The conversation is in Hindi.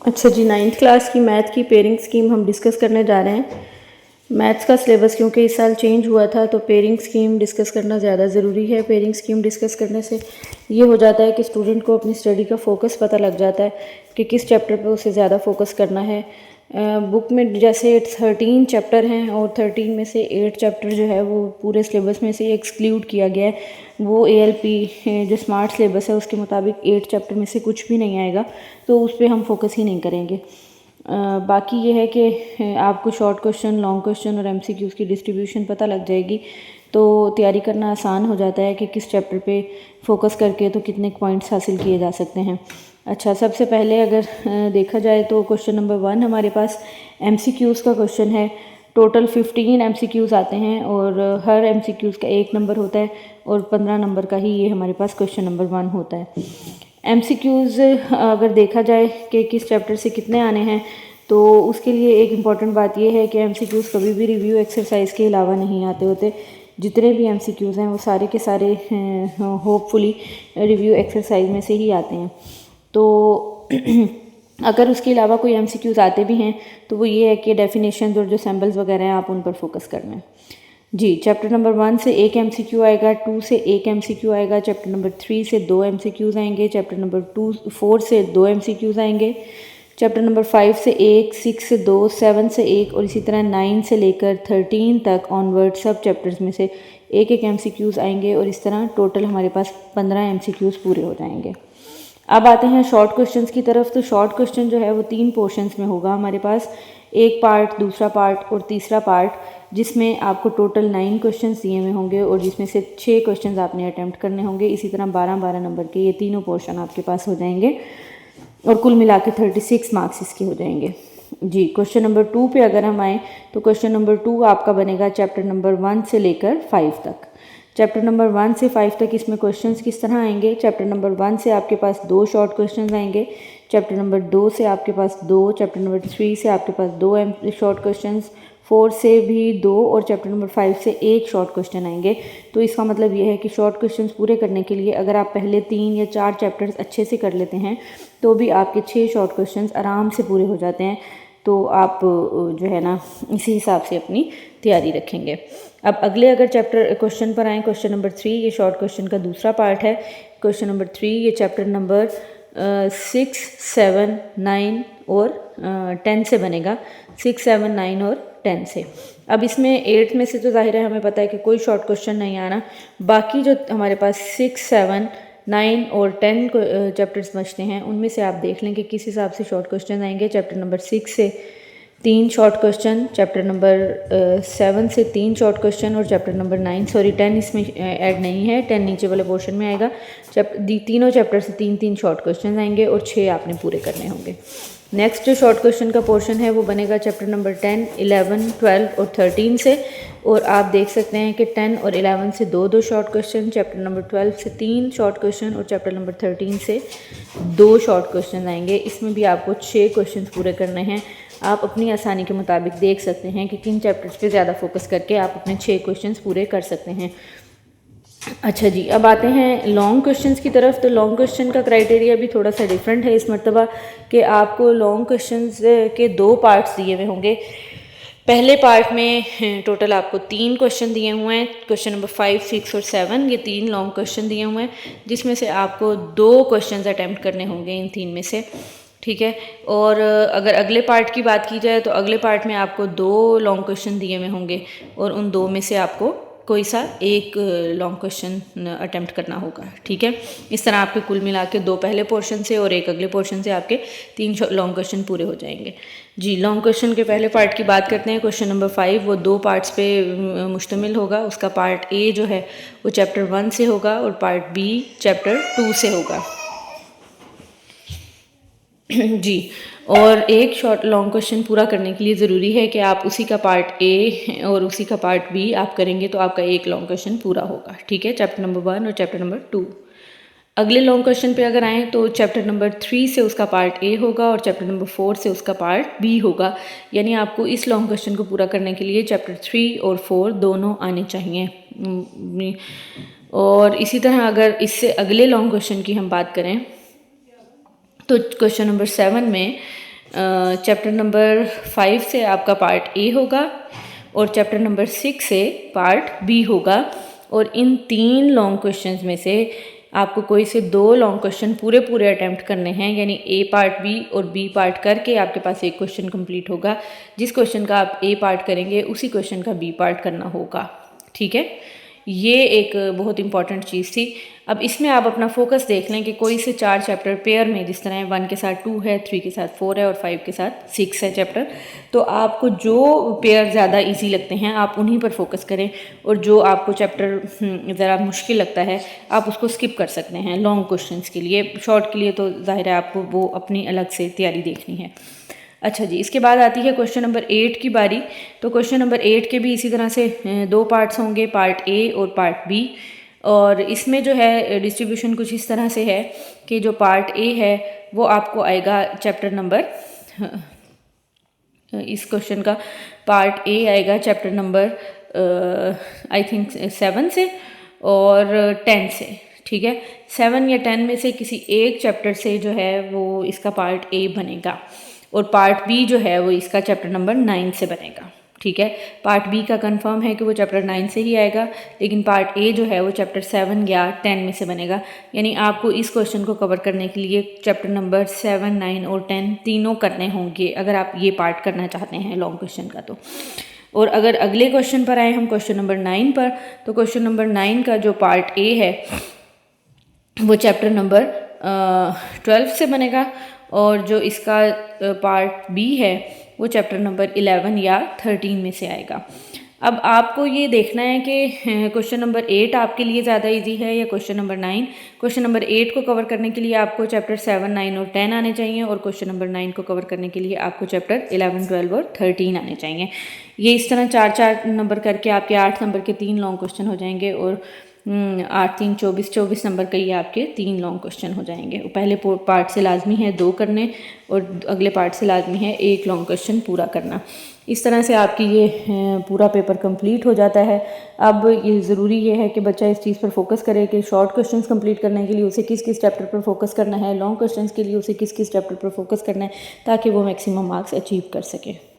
अच्छा जी, 9th क्लास की मैथ की पेयरिंग स्कीम हम डिस्कस करने जा रहे हैं। मैथ्स का सिलेबस क्योंकि इस साल चेंज हुआ था तो पेयरिंग स्कीम डिस्कस करना ज़्यादा ज़रूरी है। पेयरिंग स्कीम डिस्कस करने से ये हो जाता है कि स्टूडेंट को अपनी स्टडी का फोकस पता लग जाता है कि किस चैप्टर पे उसे ज़्यादा फोकस करना है। बुक में जैसे 13 चैप्टर हैं और 13 में से 8 चैप्टर जो है वो पूरे सिलेबस में से एक्सक्लूड किया गया है। वो ALP जो स्मार्ट सिलेबस है उसके मुताबिक 8 चैप्टर में से कुछ भी नहीं आएगा, तो उस पर हम फोकस ही नहीं करेंगे। बाकी ये है कि आपको शॉर्ट क्वेश्चन, लॉन्ग क्वेश्चन और MCQs की डिस्ट्रीब्यूशन पता लग जाएगी, तो तैयारी करना आसान हो जाता है कि किस चैप्टर पे फोकस करके तो कितने पॉइंट्स हासिल किए जा सकते हैं। अच्छा, सबसे पहले अगर देखा जाए तो क्वेश्चन नंबर 1 हमारे पास MCQs का क्वेश्चन है। टोटल 15 MCQs आते हैं और हर MCQs का 1 नंबर होता है और 15 नंबर का ही ये हमारे पास क्वेश्चन नंबर 1 होता है। MCQs अगर देखा जाए कि किस चैप्टर से कितने आने हैं, तो उसके लिए एक इम्पॉर्टेंट बात यह है कि MCQs कभी भी रिव्यू एक्सरसाइज के अलावा नहीं आते होते। जितने भी MCQs हैं वो सारे के सारे होपफुली रिव्यू एक्सरसाइज में से ही आते हैं। तो अगर उसके अलावा कोई MCQs आते भी हैं तो वो ये है कि डेफिनेशन और जो सैम्पल्स वगैरह हैं आप उन पर फोकस करना है। जी, चैप्टर नंबर 1 से 1 MCQ आएगा, 2 से 1 MCQ आएगा, चैप्टर नंबर 3 से 2 MCQs आएंगे, चैप्टर नंबर 4 से 2 MCQs आएंगे, चैप्टर नंबर 5 से 1, 6 से 2, 7 से 1 और इसी तरह 9 से लेकर 13 तक ऑनवर्ड सब चैप्टर्स में से एक एक MCQs आएंगे और इस तरह टोटल हमारे पास 15 MCQs पूरे हो जाएंगे। अब आते हैं शॉर्ट क्वेश्चंस की तरफ। तो शॉर्ट क्वेश्चन जो है वो 3 पोर्शंस में होगा हमारे पास, एक पार्ट, दूसरा पार्ट और तीसरा पार्ट, जिसमें आपको टोटल 9 क्वेश्चंस दिए हुए होंगे और जिसमें से 6 क्वेश्चंस आपने अटैम्प्ट करने होंगे। इसी तरह 12-12 नंबर के ये तीनों पोर्शन आपके पास हो जाएंगे और कुल मिला के 36 मार्क्स इसके हो जाएंगे। जी, क्वेश्चन नंबर 2 पे अगर हम आएँ तो क्वेश्चन नंबर 2 आपका बनेगा चैप्टर नंबर 1 से लेकर 5 तक। चैप्टर नंबर 1 से 5 तक इसमें क्वेश्चंस किस तरह आएंगे। चैप्टर नंबर 1 से आपके पास 2 शॉर्ट क्वेश्चंस आएंगे, चैप्टर नंबर 2 से आपके पास 2, चैप्टर नंबर 3 से आपके पास 2 शॉर्ट क्वेश्चंस, 4 से भी 2 और चैप्टर नंबर 5 से 1 शॉर्ट क्वेश्चन आएंगे। तो इसका मतलब ये है कि शॉर्ट क्वेश्चंस पूरे करने के लिए अगर आप पहले 3 या 4 चैप्टर्स अच्छे से कर लेते हैं तो भी आपके 6 शॉर्ट क्वेश्चंस आराम से पूरे हो जाते हैं। तो आप जो है ना इसी हिसाब से अपनी तैयारी रखेंगे। अब अगले अगर चैप्टर क्वेश्चन पर आएँ, क्वेश्चन नंबर 3 ये शॉर्ट क्वेश्चन का दूसरा पार्ट है। क्वेश्चन नंबर 3 ये चैप्टर नंबर 6, 7, 9 और 10 से बनेगा, 6, 7, 9 और 10 से। अब इसमें 8 में से तो जाहिर है हमें पता है कि कोई शॉर्ट क्वेश्चन नहीं आना। बाकी जो हमारे पास 6, 7, 9 और 10 चैप्टर्स बचते हैं उनमें से आप देख लें कि किस हिसाब से शॉर्ट क्वेश्चन आएंगे। चैप्टर नंबर 6 से 3 शॉर्ट क्वेश्चन, चैप्टर नंबर 7 से 3 शॉर्ट क्वेश्चन और चैप्टर नंबर 9 सॉरी 10 इसमें ऐड नहीं है, 10 नीचे वाले पोर्शन में आएगा। तीनों चैप्टर से 3-3 शॉर्ट क्वेश्चन आएंगे और 6 आपने पूरे करने होंगे। नेक्स्ट जो शॉर्ट क्वेश्चन का पोर्शन है वो बनेगा चैप्टर नंबर 10, 11, 12 और 13 से, और आप देख सकते हैं कि 10 और 11 से 2-2 शॉर्ट क्वेश्चन, चैप्टर नंबर 12 से 3 शॉर्ट क्वेश्चन और चैप्टर नंबर 13 से 2 शॉर्ट क्वेश्चन आएंगे। इसमें भी आपको 6 क्वेश्चन पूरे करने हैं। आप अपनी आसानी के मुताबिक देख सकते हैं कि किन चैप्टर्स पे ज़्यादा फोकस करके आप अपने 6 क्वेश्चंस पूरे कर सकते हैं। अच्छा जी, अब आते हैं लॉन्ग क्वेश्चंस की तरफ। तो लॉन्ग क्वेश्चन का क्राइटेरिया भी थोड़ा सा डिफरेंट है इस मरतबा कि आपको लॉन्ग क्वेश्चंस के 2 पार्ट्स दिए हुए होंगे। पहले पार्ट में टोटल आपको 3 क्वेश्चन दिए हुए हैं, क्वेश्चन नंबर 5, 6 और 7, ये 3 लॉन्ग क्वेश्चन दिए हुए हैं, जिसमें से आपको 2 क्वेश्चन अटैम्प्ट करने होंगे इन 3 में से, ठीक है। और अगर अगले पार्ट की बात की जाए तो अगले पार्ट में आपको 2 लॉन्ग क्वेश्चन दिए हुए होंगे और उन 2 में से आपको कोई सा एक लॉन्ग क्वेश्चन अटैम्प्ट करना होगा, ठीक है। इस तरह आपके कुल मिला के 2 पहले पोर्शन से और एक अगले पोर्शन से आपके 3 लॉन्ग क्वेश्चन पूरे हो जाएंगे। जी, लॉन्ग क्वेश्चन के पहले पार्ट की बात करते हैं। क्वेश्चन नंबर 5 वो 2 पार्ट्स पे मुश्तमिल होगा। उसका पार्ट ए जो है वो चैप्टर 1 से होगा और पार्ट बी चैप्टर 2 से होगा। जी, और एक शॉर्ट लॉन्ग क्वेश्चन पूरा करने के लिए ज़रूरी है कि आप उसी का पार्ट ए और उसी का पार्ट बी आप करेंगे तो आपका एक लॉन्ग क्वेश्चन पूरा होगा, ठीक है, चैप्टर नंबर 1 और चैप्टर नंबर 2। अगले लॉन्ग क्वेश्चन पे अगर आएँ तो चैप्टर नंबर 3 से उसका पार्ट ए होगा और चैप्टर नंबर 4 से उसका पार्ट बी होगा। यानी आपको इस लॉन्ग क्वेश्चन को पूरा करने के लिए चैप्टर 3 और 4 दोनों आने चाहिए। और इसी तरह अगर इससे अगले लॉन्ग क्वेश्चन की हम बात करें तो क्वेश्चन नंबर 7 में चैप्टर नंबर 5 से आपका पार्ट ए होगा और चैप्टर नंबर 6 से पार्ट बी होगा। और इन 3 लॉन्ग क्वेश्चंस में से आपको कोई से 2 लॉन्ग क्वेश्चन पूरे अटैम्प्ट करने हैं, यानी ए पार्ट बी और बी पार्ट करके आपके पास एक क्वेश्चन कंप्लीट होगा। जिस क्वेश्चन का आप ए पार्ट करेंगे उसी क्वेश्चन का बी पार्ट करना होगा, ठीक है। ये एक बहुत इंपॉर्टेंट चीज़ थी। अब इसमें आप अपना फोकस देख लें कि कोई से 4 चैप्टर पेयर में, जिस तरह 1 के साथ 2 है, 3 के साथ 4 है और 5 के साथ 6 है चैप्टर, तो आपको जो पेयर ज़्यादा इजी लगते हैं आप उन्हीं पर फोकस करें, और जो आपको चैप्टर ज़रा मुश्किल लगता है आप उसको स्किप कर सकते हैं लॉन्ग क्वेश्चंस के लिए। शॉर्ट के लिए तो जाहिर है आपको वो अपनी अलग से तैयारी देखनी है। अच्छा जी, इसके बाद आती है क्वेश्चन नंबर 8 की बारी। तो क्वेश्चन नंबर 8 के भी इसी तरह से 2 पार्ट्स होंगे, पार्ट ए और पार्ट बी। और इसमें जो है डिस्ट्रीब्यूशन कुछ इस तरह से है कि जो पार्ट ए है वो आपको आएगा चैप्टर नंबर, इस क्वेश्चन का पार्ट ए आएगा चैप्टर नंबर आई थिंक 7 से और 10 से, ठीक है। 7 या 10 में से किसी एक चैप्टर से जो है वो इसका पार्ट ए बनेगा, और पार्ट बी जो है वो इसका चैप्टर नंबर 9 से बनेगा, ठीक है। पार्ट बी का कंफर्म है कि वो चैप्टर 9 से ही आएगा, लेकिन पार्ट ए जो है वो चैप्टर 7 या 10 में से बनेगा। यानी आपको इस क्वेश्चन को कवर करने के लिए चैप्टर नंबर 7, 9 और 10 तीनों करने होंगे अगर आप ये पार्ट करना चाहते हैं लॉन्ग क्वेश्चन का। तो और अगर अगले क्वेश्चन पर आए हम क्वेश्चन नंबर 9 पर, तो क्वेश्चन नंबर 9 का जो पार्ट ए है वो चैप्टर नंबर 12 से बनेगा, और जो इसका पार्ट बी है वो चैप्टर नंबर 11 या 13 में से आएगा। अब आपको ये देखना है कि क्वेश्चन नंबर 8 आपके लिए ज़्यादा इजी है या क्वेश्चन नंबर 9। क्वेश्चन नंबर 8 को कवर करने के लिए आपको चैप्टर 7, 9 और 10 आने चाहिए, और क्वेश्चन नंबर 9 को कवर करने के लिए आपको चैप्टर 11, 12 और 13 आने चाहिए। ये इस तरह 4-4 नंबर करके आपके 8 नंबर के 3 लॉन्ग क्वेश्चन हो जाएंगे, और 8, 3, 24 नंबर के ये आपके 3 लॉन्ग क्वेश्चन हो जाएंगे। पहले पार्ट से लाजमी है 2 करने, और अगले पार्ट से लाजमी है 1 लॉन्ग क्वेश्चन पूरा करना। इस तरह से आपकी ये पूरा पेपर कंप्लीट हो जाता है। अब ये ज़रूरी ये है कि बच्चा इस चीज़ पर फोकस करे कि शॉर्ट क्वेश्चंस कंप्लीट करने के लिए उसे किस किस चैप्टर पर फोकस करना है, लॉन्ग क्वेश्चंस के लिए उसे किस किस चैप्टर पर फोकस करना है, ताकि वो मैक्सिमम मार्क्स अचीव कर सके।